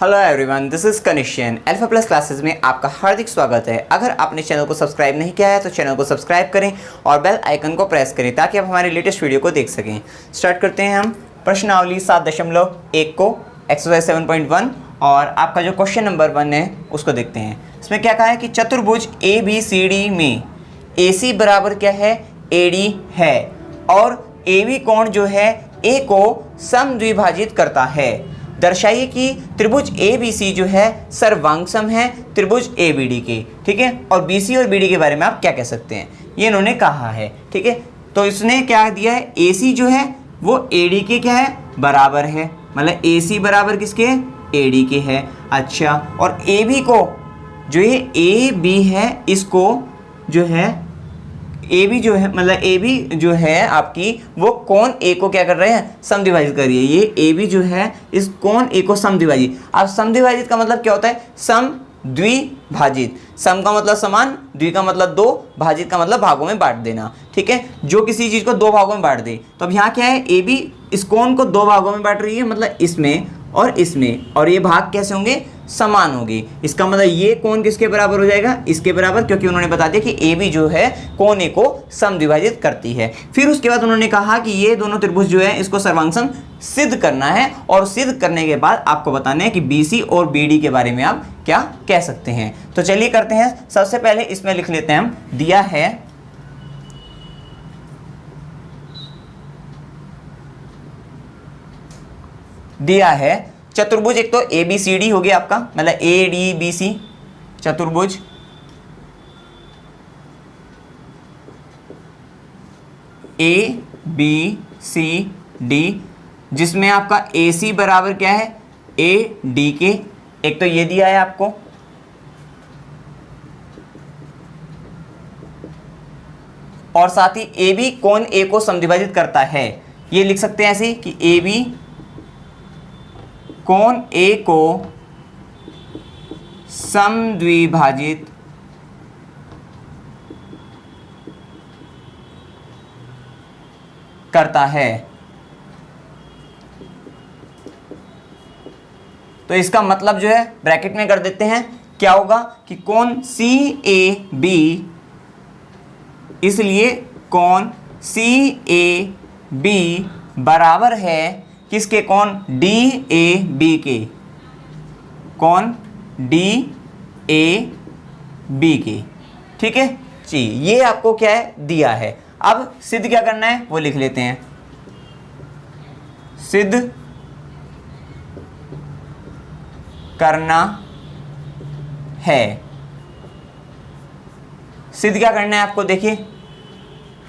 Hello everyone, this is कनिशियन। Alpha plus classes में आपका हार्दिक स्वागत है। अगर आपने चैनल को सब्सक्राइब नहीं किया है तो चैनल को सब्सक्राइब करें और बेल आइकन को प्रेस करें ताकि आप हमारे लेटेस्ट वीडियो को देख सकें। स्टार्ट करते हैं हम प्रश्नावली 7.1 को एक्सरसाइज 7.1 और आपका जो क्वेश्चन नंबर 1 है उसको देखते हैं। इसमें क्या कहा है कि चतुर्भुज ABCD में AC बराबर क्या है, AD है और AB कोण जो है A को समद्विभाजित करता है। दर्शाइए कि त्रिभुज ABC जो है सर्वांगसम है त्रिभुज ABD के, ठीक है। और BC और BD के बारे में आप क्या कह सकते हैं, ये इन्होंने कहा है, ठीक है। तो इसने क्या दिया है, AC जो है वो AD के क्या है, बराबर है, मतलब AC बराबर किसके, AD के है। अच्छा, और AB को जो ये AB है इसको जो है AB जो है मतलब AB जो है आपकी वो कोण A को क्या कर रहे हैं, समद्विभाजित कर रही है। ये AB जो है इस कोण A को समद्विभाजित। अब समद्विभाजित का मतलब क्या होता है, समद्विभाजित। सम का मतलब समान, द्वि का मतलब दो, भाजित का मतलब भागों में बांट देना, ठीक है। जो किसी चीज को दो भागों में बांट दे, तो अब यहाँ क्या है, AB इस कोण को दो भागों में बांट रही है, मतलब इसमें और इसमें, और ये भाग कैसे होंगे, समान होगी। इसका मतलब ये कोण किसके बराबर हो जाएगा, इसके बराबर, क्योंकि उन्होंने बता दिया कि AB जो है कोण A को समद्विभाजित करती है। फिर उसके बाद उन्होंने कहा कि ये दोनों त्रिभुज जो है इसको सर्वांगसम सिद्ध करना है और सिद्ध करने के बाद आपको बताना है कि BC और BD के बारे में आप क्या कह सकते हैं। तो चलिए करते हैं। सबसे पहले इसमें लिख लेते हैं हम, दिया है चतुर्भुज, एक तो ABCD हो गया आपका, मतलब ADBC चतुर्भुज, ABCD, जिसमें आपका AC बराबर क्या है, AD के। एक तो ये दिया है आपको, और साथ ही AB कोण A को समद्विभाजित करता है। ये लिख सकते हैं ऐसे कि AB कोण A को समद्विभाजित करता है। तो इसका मतलब जो है ब्रैकेट में कर देते हैं, क्या होगा कि कोण CAB, इसलिए कोण CAB बराबर है किसके, कोण DAB के, कोण DAB के, ठीक है जी। ये आपको क्या है, दिया है। अब सिद्ध क्या करना है वो लिख लेते हैं। सिद्ध करना है, सिद्ध क्या करना है आपको, देखिए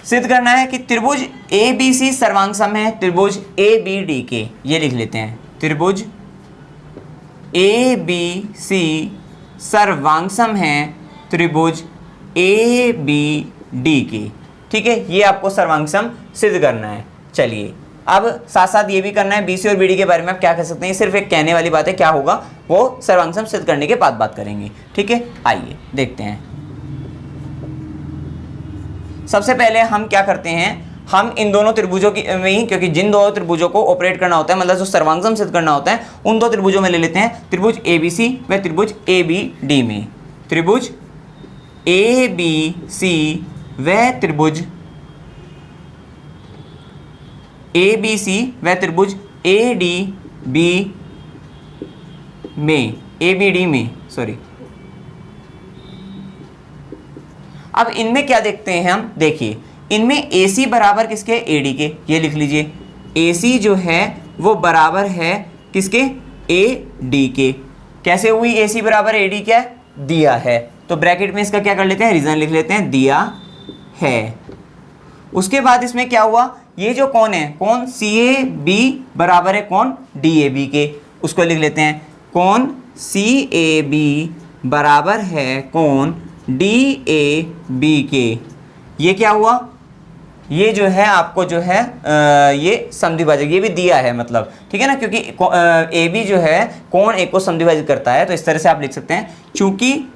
सिद्ध करना है कि त्रिभुज ABC सर्वांगसम है त्रिभुज ABD के। ये लिख लेते हैं, त्रिभुज ABC सर्वांगसम है त्रिभुज ABD के, ठीक है। ये आपको सर्वांगसम सिद्ध करना है। चलिए अब साथ साथ ये भी करना है, BC और BD के बारे में आप क्या कह सकते हैं, सिर्फ एक कहने वाली बात है, क्या होगा वो सर्वांगसम सिद्ध करने के बाद बात करेंगे, ठीक है। आइए देखते हैं। सबसे पहले हम क्या करते हैं, हम इन दोनों त्रिभुजों की में ही, क्योंकि जिन दोनों त्रिभुजों को ऑपरेट करना होता है, मतलब जो सर्वांगसम सिद्ध करना होता है, उन दो त्रिभुजों में ले लेते हैं, त्रिभुज ABC व त्रिभुज ABD में। त्रिभुज ABC व त्रिभुज ABC व त्रिभुज ADB में, ABD में, सॉरी। अब इनमें क्या देखते हैं हम, देखिए इनमें AC बराबर किसके, AD के। ये लिख लीजिए, AC जो है वो बराबर है किसके, AD के। कैसे हुई AC बराबर AD, क्या दिया है, तो ब्रैकेट में इसका क्या कर लेते हैं, रीजन लिख लेते हैं, दिया है। उसके बाद इसमें क्या हुआ, ये जो कोण है, कोण CAB बराबर है कोण DAB के, उसको लिख लेते हैं, कोण CAB बराबर है कोण DAB के। ये क्या हुआ, ये जो है आपको जो है ये समद्विभाजक, ये भी दिया है, मतलब ठीक है ना, क्योंकि AB जो है कोण A को समद्विभाजित करता है। तो इस तरह से आप लिख सकते हैं, चूंकि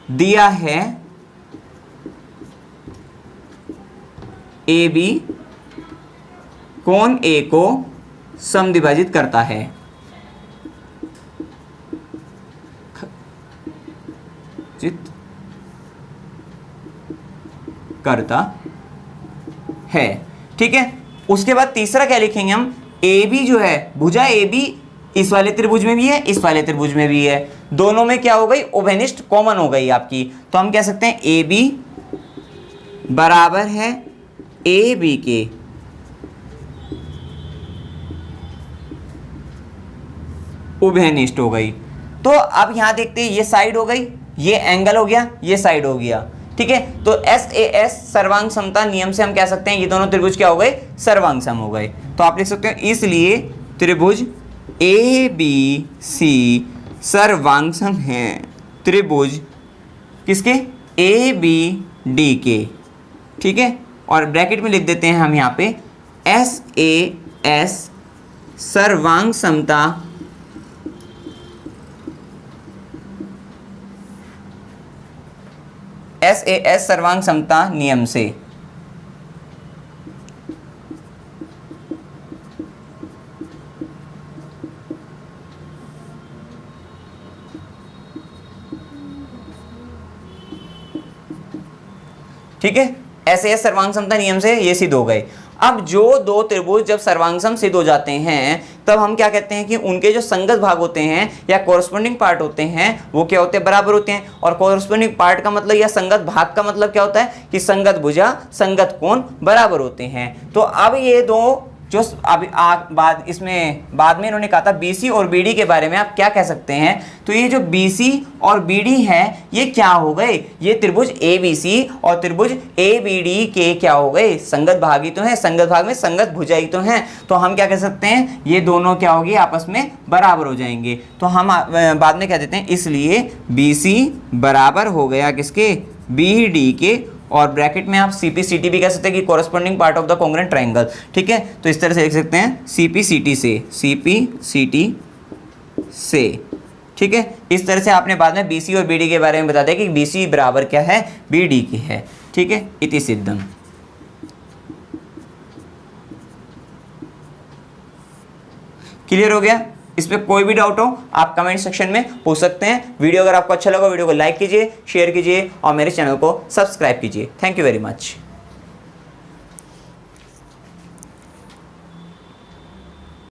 दिया है AB कोण A को समद्विभाजित करता है। परिवर्तित करता है। ठीक है, उसके बाद तीसरा क्या लिखेंगे हम, ए बी जो है भुजा ए बी इस वाले त्रिभुज में भी है, इस वाले त्रिभुज में भी है, दोनों में क्या हो गई, उभयनिष्ठ कॉमन हो गई आपकी। तो हम कह सकते हैं ए बी बराबर है ए बी के उभयनिष्ठ हो गई। तो अब यहां देखते हैं, ये साइड हो गई, ये एंगल हो गया, ये साइड हो गया। ठीक है, तो एस ए एस सर्वांग समता नियम से हम कह सकते हैं ये दोनों त्रिभुज क्या हो गए, सर्वांग सम हो गए। तो आप लिख सकते हैं इसलिए त्रिभुज ए बी सी सर्वांग सम है त्रिभुज किसके, ए बी डी के। ठीक है, और ब्रैकेट में लिख देते हैं हम यहाँ पे एस ए एस सर्वांग समता एस ए एस सर्वांग समता नियम से। ठीक है, एस ए एस सर्वांग समता नियम से ये सिद्ध हो गए। अब जो दो त्रिभुज जब सर्वांगसम सिद्ध हो जाते हैं तब हम क्या कहते हैं कि उनके जो संगत भाग होते हैं या कोरस्पोंडिंग पार्ट होते हैं वो क्या होते हैं, बराबर होते हैं। और कोरस्पोंडिंग पार्ट का मतलब या संगत भाग का मतलब क्या होता है कि संगत भुजा संगत कोण बराबर होते हैं। तो अब ये दो जो अभी बाद में इन्होंने कहा था BC और BD के बारे में, आप क्या कह सकते हैं, तो ये जो BC और BD है ये क्या हो गए, ये त्रिभुज ABC और त्रिभुज ABD के क्या हो गए, संगत भागी तो हैं, संगत भाग में संगत भुजाई तो हैं। तो हम क्या कह सकते हैं, ये दोनों क्या होगी, आपस में बराबर हो जाएंगे। तो हम बाद में कह देते हैं इसलिए BC बराबर हो गया किसके, BD के। और ब्रैकेट में आप CPCT भी कह सकते हैं कि corresponding part of the congruent triangle. ठीक है, तो इस तरह से लिख सकते हैं CPCT से। ठीक है, इस तरह से आपने बाद में BC और BD के बारे में बता दिया कि BC बराबर क्या है, BD की है। ठीक है, इति सिद्धम। क्लियर हो गया? इस पर कोई भी डाउट हो आप कमेंट सेक्शन में पूछ सकते हैं। वीडियो अगर आपको अच्छा लगा वीडियो को लाइक कीजिए, शेयर कीजिए और मेरे चैनल को सब्सक्राइब कीजिए। Thank you very much.